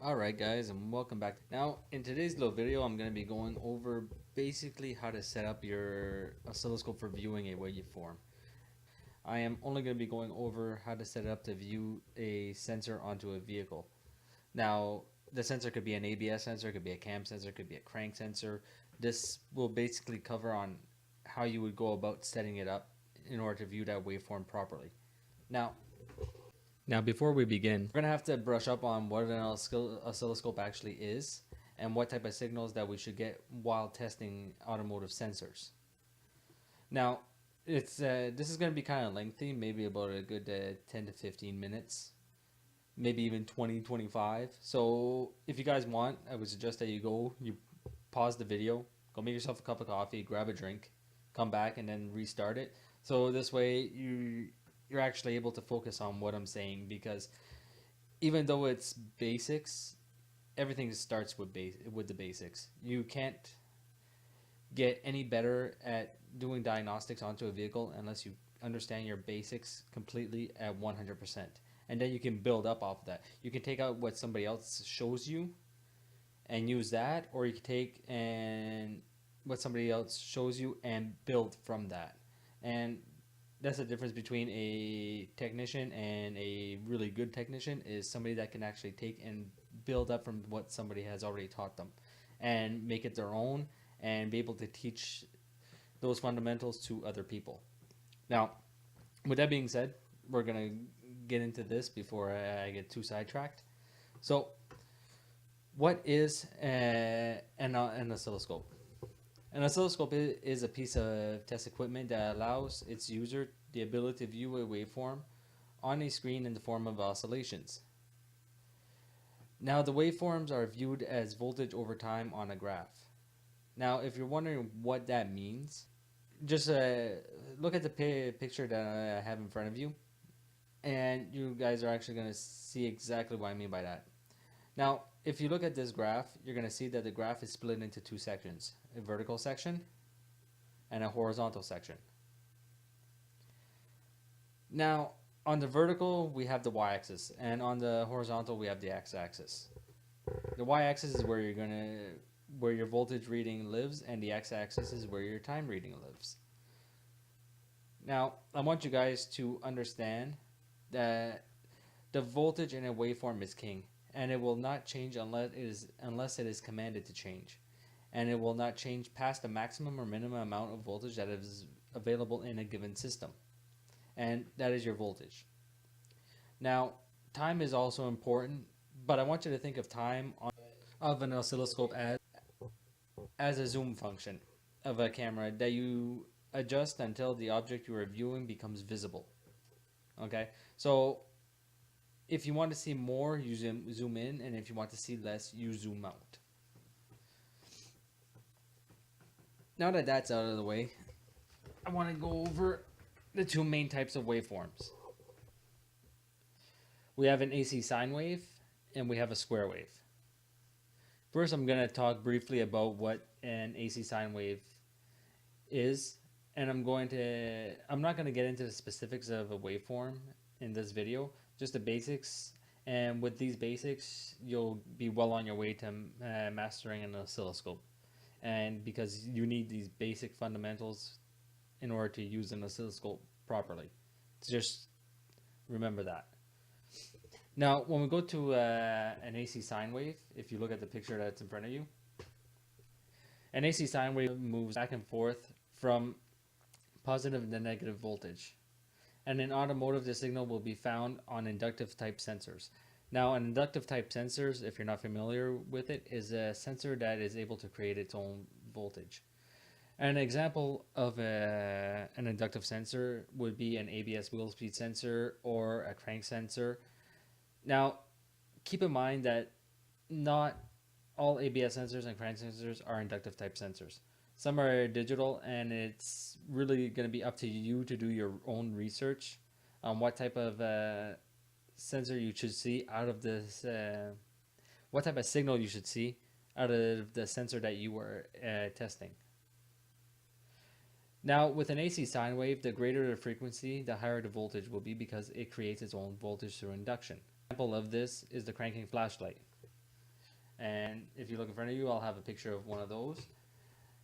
Alright guys, and welcome back. Now in today's little video I'm going to be going over basically how to set up your oscilloscope for viewing a waveform. I am only going to be going over how to set it up to view a sensor onto a vehicle. Now the sensor could be an ABS sensor, could be a cam sensor, could be a crank sensor. This will basically cover on how you would go about setting it up in order to view that waveform properly. Now, before we begin, we're going to have to brush up on what an oscilloscope actually is and what type of signals that we should get while testing automotive sensors. Now, this is going to be kind of lengthy, maybe about a good 10 to 15 minutes, maybe even 20-25. So if you guys want, I would suggest that you pause the video, go make yourself a cup of coffee, grab a drink, come back, and then restart it. So this way you're actually able to focus on what I'm saying, because even though it's basics, everything starts with the basics. You can't get any better at doing diagnostics onto a vehicle unless you understand your basics completely at 100%. And then you can build up off of that. You can take out what somebody else shows you and use that, or you can take and what somebody else shows you and build from that. And that's the difference between a technician and a really good technician, is somebody that can actually take and build up from what somebody has already taught them and make it their own and be able to teach those fundamentals to other people. Now, with that being said, we're going to get into this before I get too sidetracked. So, what is an oscilloscope? An oscilloscope is a piece of test equipment that allows its user the ability to view a waveform on a screen in the form of oscillations. Now, the waveforms are viewed as voltage over time on a graph. Now, if you're wondering what that means, just look at the picture that I have in front of you, and you guys are actually going to see exactly what I mean by that. Now, if you look at this graph, you're going to see that the graph is split into two sections, a vertical section and a horizontal section. Now, on the vertical, we have the y-axis, and on the horizontal, we have the x-axis. The y-axis is where your voltage reading lives, and the x-axis is where your time reading lives. Now, I want you guys to understand that the voltage in a waveform is king, and it will not change unless it is commanded to change, and it will not change past the maximum or minimum amount of voltage that is available in a given system, and that is your voltage. Now, time is also important, but I want you to think of time of an oscilloscope as a zoom function of a camera that you adjust until the object you are viewing becomes visible. Okay, so if you want to see more, you zoom in, and if you want to see less, you zoom out. Now that that's out of the way, I want to go over the two main types of waveforms. We have an AC sine wave and we have a square wave. First, I'm going to talk briefly about what an AC sine wave is, and I'm not going to get into the specifics of a waveform in this video, just the basics. And with these basics, you'll be well on your way to mastering an oscilloscope. And because you need these basic fundamentals in order to use an oscilloscope properly. Just remember that. Now, when we go to an AC sine wave, if you look at the picture that's in front of you, an AC sine wave moves back and forth from positive to negative voltage. And in automotive, the signal will be found on inductive type sensors. Now, an inductive type sensors, if you're not familiar with it, is a sensor that is able to create its own voltage. An example of an inductive sensor would be an ABS wheel speed sensor or a crank sensor. Now, keep in mind that not all ABS sensors and crank sensors are inductive type sensors. Some are digital, and it's really going to be up to you to do your own research on what type of sensor you should see out of this, what type of signal you should see out of the sensor that you were testing. Now, with an AC sine wave, the greater the frequency, the higher the voltage will be, because it creates its own voltage through induction. An example of this is the cranking flashlight. And if you look in front of you, I'll have a picture of one of those.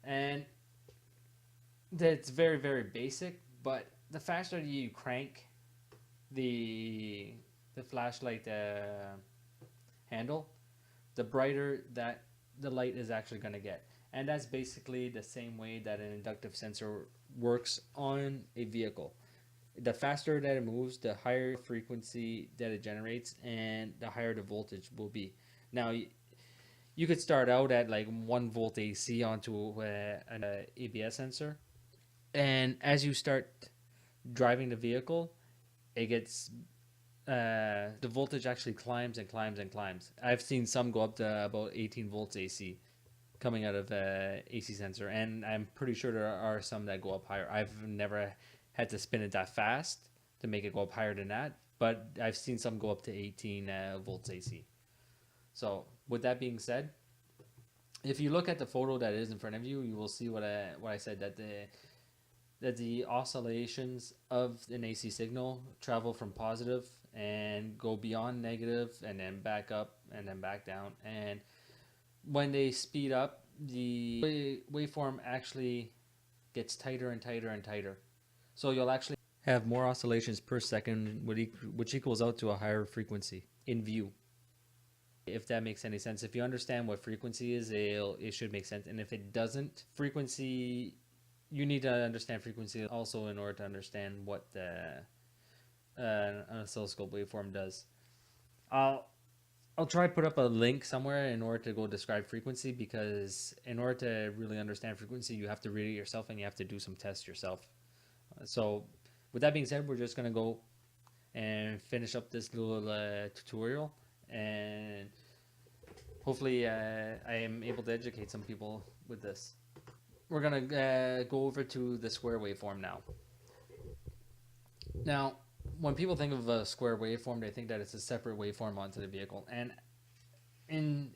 And that's very, very basic, but the faster you crank the flashlight handle, the brighter that the light is actually going to get. And that's basically the same way that an inductive sensor works on a vehicle. The faster that it moves, the higher frequency that it generates, and the higher the voltage will be. Now, you could start out at like 1 volt AC onto an ABS sensor, and as you start driving the vehicle, it gets the voltage actually climbs and climbs and climbs. I've seen some go up to about 18 volts AC coming out of AC sensor, and I'm pretty sure there are some that go up higher. I've never had to spin it that fast to make it go up higher than that, but I've seen some go up to 18 volts AC. So with that being said, if you look at the photo that is in front of you, you will see what I said, that the oscillations of an AC signal travel from positive and go beyond negative and then back up and then back down. And when they speed up, the waveform actually gets tighter and tighter and tighter. So you'll actually have more oscillations per second, which equals out to a higher frequency in view. If that makes any sense. If you understand what frequency is, it should make sense. And if it doesn't, frequency, you need to understand frequency also in order to understand what an oscilloscope waveform does. I'll try to put up a link somewhere in order to go describe frequency, because in order to really understand frequency, you have to read it yourself and you have to do some tests yourself. So with that being said, we're just going to go and finish up this little tutorial, and hopefully I am able to educate some people with this. We're going to go over to the square waveform now. Now, when people think of a square waveform, they think that it's a separate waveform onto the vehicle, and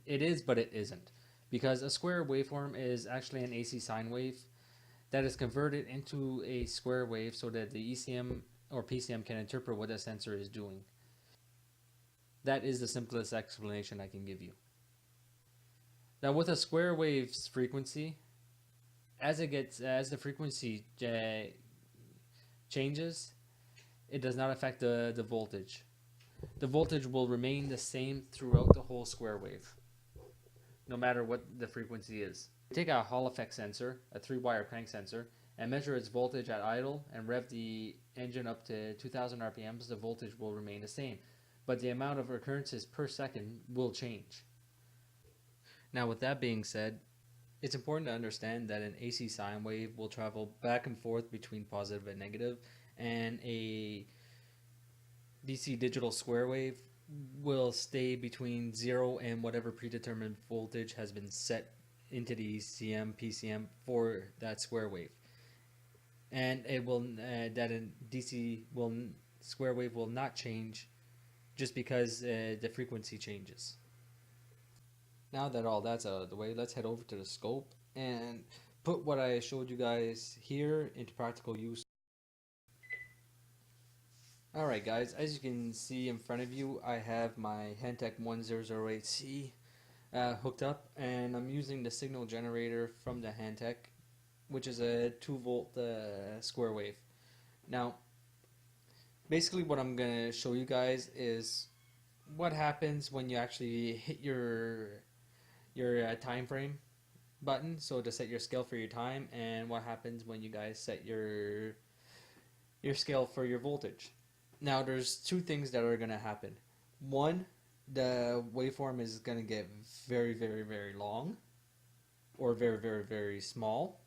it is, but it isn't, because a square waveform is actually an AC sine wave that is converted into a square wave so that the ECM or PCM can interpret what the sensor is doing. That is the simplest explanation I can give you. Now, with a square wave's frequency, as the frequency changes, it does not affect the voltage. The voltage will remain the same throughout the whole square wave, no matter what the frequency is. Take a Hall effect sensor, a 3-wire crank sensor, and measure its voltage at idle and rev the engine up to 2000 RPMs, the voltage will remain the same, but the amount of recurrences per second will change. Now, with that being said, it's important to understand that an AC sine wave will travel back and forth between positive and negative, and a DC digital square wave will stay between 0 and whatever predetermined voltage has been set into the ECM PCM for that square wave. And it will that a DC square wave will not change just because the frequency changes. Now that all that's out of the way, let's head over to the scope and put what I showed you guys here into practical use. Alright guys, as you can see in front of you, I have my Handtech 1008C hooked up, and I'm using the signal generator from the Handtech, which is a 2-volt square wave. Now, basically what I'm going to show you guys is what happens when you actually hit your time frame button, so to set your scale for your time, and what happens when you guys set your scale for your voltage. Now, there's two things that are going to happen. One, the waveform is going to get very, very, very long, or very, very, very small.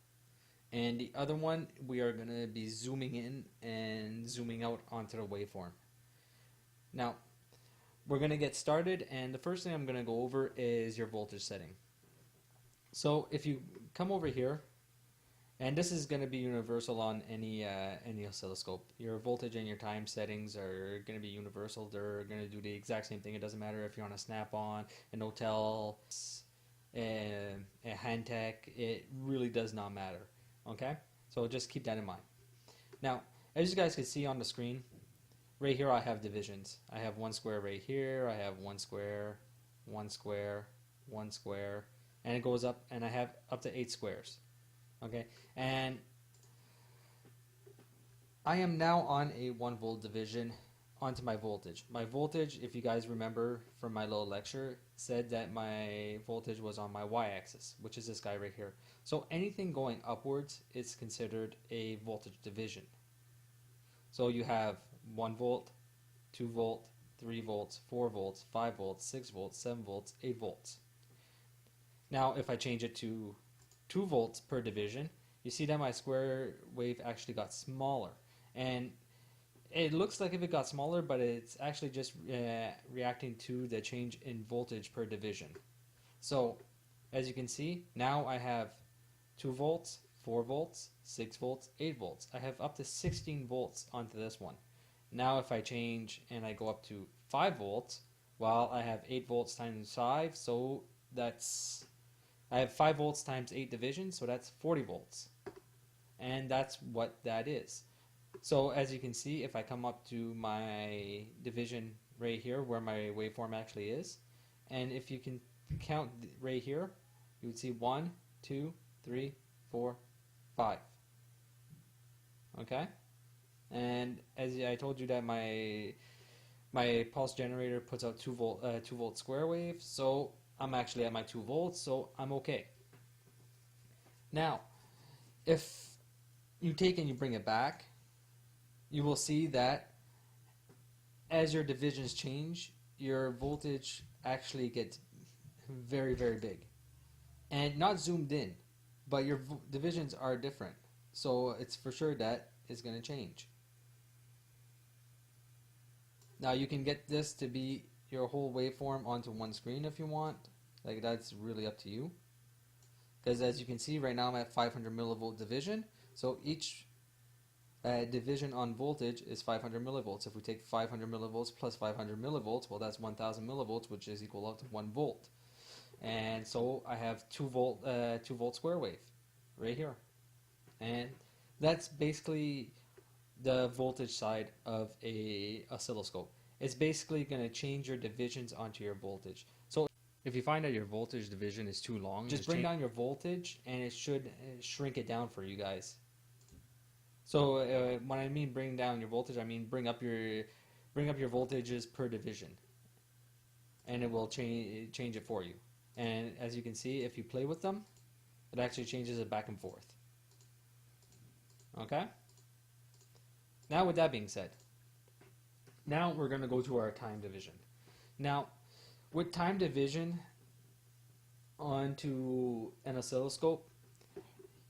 And the other one, we are going to be zooming in and zooming out onto the waveform. Now, we're going to get started, and the first thing I'm going to go over is your voltage setting. So if you come over here, and this is going to be universal on any oscilloscope. Your voltage and your time settings are going to be universal. They're going to do the exact same thing. It doesn't matter if you're on a Snap-on, an Hotel, a Handtech. It really does not matter. Okay? So just keep that in mind. Now, as you guys can see on the screen, right here I have divisions. I have one square right here. I have one square, 1 square, and it goes up, and I have up to 8 squares. Okay, and I am now on a 1 volt division onto my voltage. My voltage, if you guys remember from my little lecture, said that my voltage was on my y-axis, which is this guy right here. So anything going upwards is considered a voltage division. So you have 1 volt, 2 volt, 3 volts, 4 volts, 5 volts, 6 volts, 7 volts, 8 volts. Now if I change it to 2 volts per division, you see that my square wave actually got smaller. And it looks like if it got smaller, but it's actually just reacting to the change in voltage per division. So as you can see, now I have 2 volts, 4 volts, 6 volts, 8 volts. I have up to 16 volts onto this one. Now if I change and I go up to 5 volts, well, I have 8 volts times 5, so I have 5 volts times 8 divisions, so that's 40 volts. And that's what that is. So as you can see, if I come up to my division right here where my waveform actually is, and if you can count right here, you would see 1, 2, 3, 4, 5. Okay? And as I told you that my pulse generator puts out 2 volt square wave, so I'm actually at my 2 volts, so I'm okay. Now, if you take and you bring it back, you will see that as your divisions change, your voltage actually gets very, very big. And not zoomed in, but your divisions are different. So it's for sure that it's going to change. Now you can get this to be your whole waveform onto one screen if you want. Like, that's really up to you. Because as you can see right now I'm at 500 millivolt division. So each division on voltage is 500 millivolts. If we take 500 millivolts plus 500 millivolts, well, that's 1000 millivolts, which is equal up to 1 volt. And so I have 2 volt square wave right here. And that's basically the voltage side of a oscilloscope. It's basically going to change your divisions onto your voltage. So if you find that your voltage division is too long, just bring down your voltage and it should shrink it down for you guys. So when I mean bring down your voltage, I mean bring up your voltages per division, and it will change it for you. And as you can see, if you play with them, it actually changes it back and forth. Okay? Now with that being said, now we're going to go to our time division. Now, with time division onto an oscilloscope,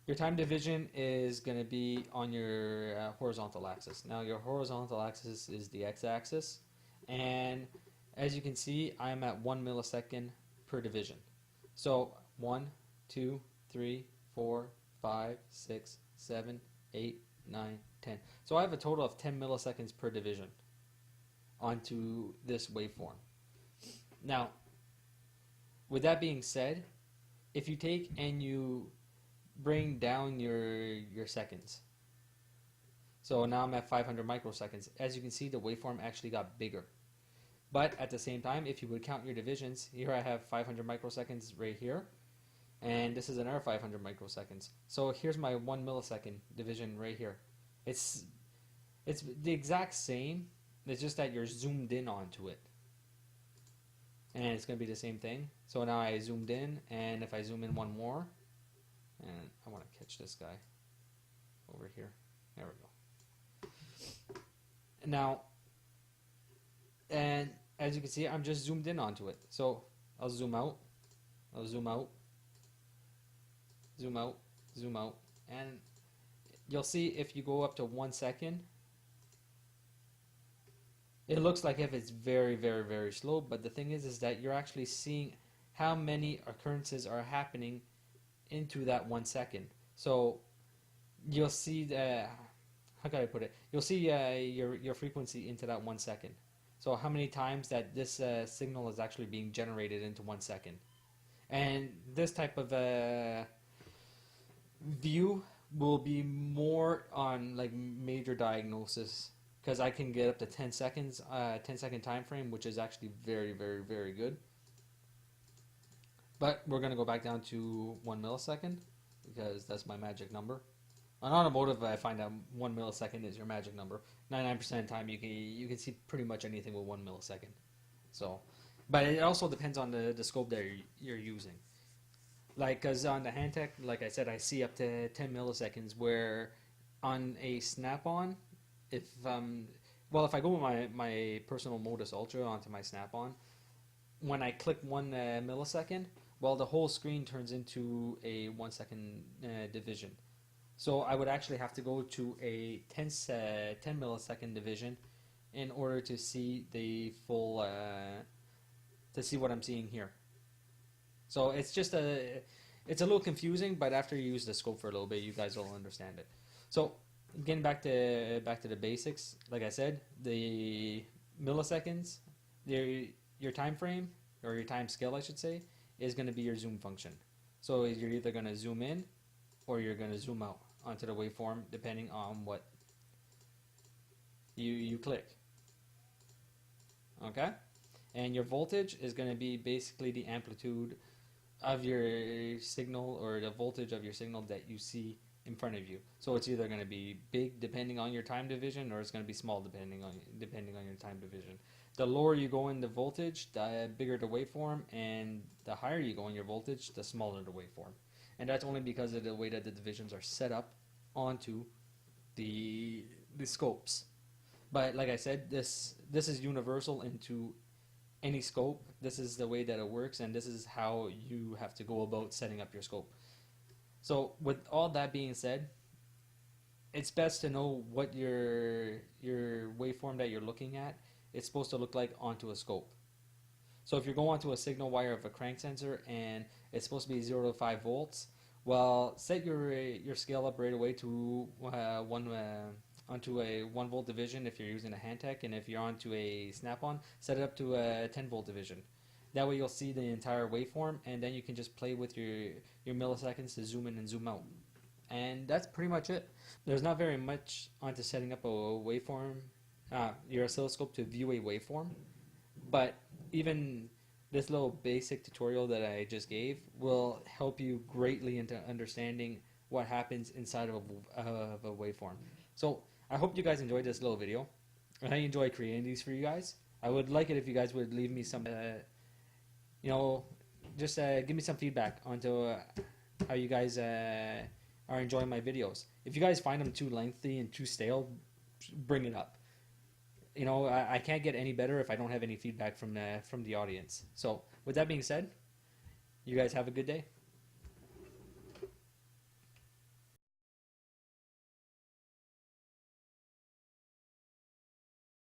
your time division is going to be on your horizontal axis. Now your horizontal axis is the x-axis, and as you can see, I'm at 1 millisecond per division. So 1, 2, 3, 4, 5, 6, 7, 8, 9, 10. So I have a total of 10 milliseconds per division onto this waveform. Now, with that being said, if you take and you bring down your seconds. So now I'm at 500 microseconds. As you can see, the waveform actually got bigger. But at the same time, if you would count your divisions, here I have 500 microseconds right here, and this is another 500 microseconds. So here's my 1 millisecond division right here. It's the exact same, it's just that you're zoomed in onto it. And it's going to be the same thing. So now I zoomed in, and if I zoom in one more, and I want to catch this guy over here. There we go. Now, and as you can see, I'm just zoomed in onto it. So I'll zoom out, zoom out, zoom out, zoom out, and you'll see if you go up to 1 second, it looks like if it's very, very, very slow, but the thing is that you're actually seeing how many occurrences are happening into that 1 second. So you'll see the, how can I put it? You'll see your frequency into that 1 second. So how many times that this signal is actually being generated into 1 second. And this type of view will be more on like major diagnosis, because I can get up to 10 seconds, 10-second time frame, which is actually very, very, very good. But we're going to go back down to 1 millisecond because that's my magic number. On automotive, I find out 1 millisecond is your magic number. 99% of the time, you can see pretty much anything with 1 millisecond. So, but it also depends on the scope that you're using. Like, because on the Handtech, like I said, I see up to 10 milliseconds, where on a snap-on, if if I go with my personal Modus Ultra onto my snap-on, when I click 1 millisecond, well, the whole screen turns into a 1 second division. So I would actually have to go to a 10 millisecond division in order to see the full, to see what I'm seeing here. So it's just it's a little confusing, but after you use the scope for a little bit, you guys will understand it. So getting back to the basics, like I said, the milliseconds, your time frame, or your time scale, I should say, is going to be your zoom function. So you're either going to zoom in or you're going to zoom out onto the waveform, depending on what you click. Okay? And your voltage is going to be basically the amplitude of your signal, or the voltage of your signal that you see in front of you. So it's either going to be big depending on your time division, or it's going to be small depending on your time division. The lower you go in the voltage, the bigger the waveform, and the higher you go in your voltage, the smaller the waveform. And that's only because of the way that the divisions are set up onto the scopes. But like I said, this is universal into any scope. This is the way that it works, and this is how you have to go about setting up your scope. So with all that being said, it's best to know what your waveform that you're looking at is supposed to look like onto a scope. So if you're going onto a signal wire of a crank sensor and it's supposed to be 0 to 5 volts, well, set your scale up right away to onto a 1 volt division if you're using a Handtech, and if you're onto a snap-on, set it up to a 10 volt division. That way you'll see the entire waveform, and then you can just play with your milliseconds to zoom in and zoom out. And that's pretty much it. There's not very much onto setting up a waveform, your oscilloscope to view a waveform, but even this little basic tutorial that I just gave will help you greatly into understanding what happens inside of a waveform. So I hope you guys enjoyed this little video. I enjoy creating these for you guys. I would like it if you guys would leave me some, just give me some feedback onto how you guys are enjoying my videos. If you guys find them too lengthy and too stale, bring it up. I can't get any better if I don't have any feedback from the audience. So with that being said, you guys have a good day.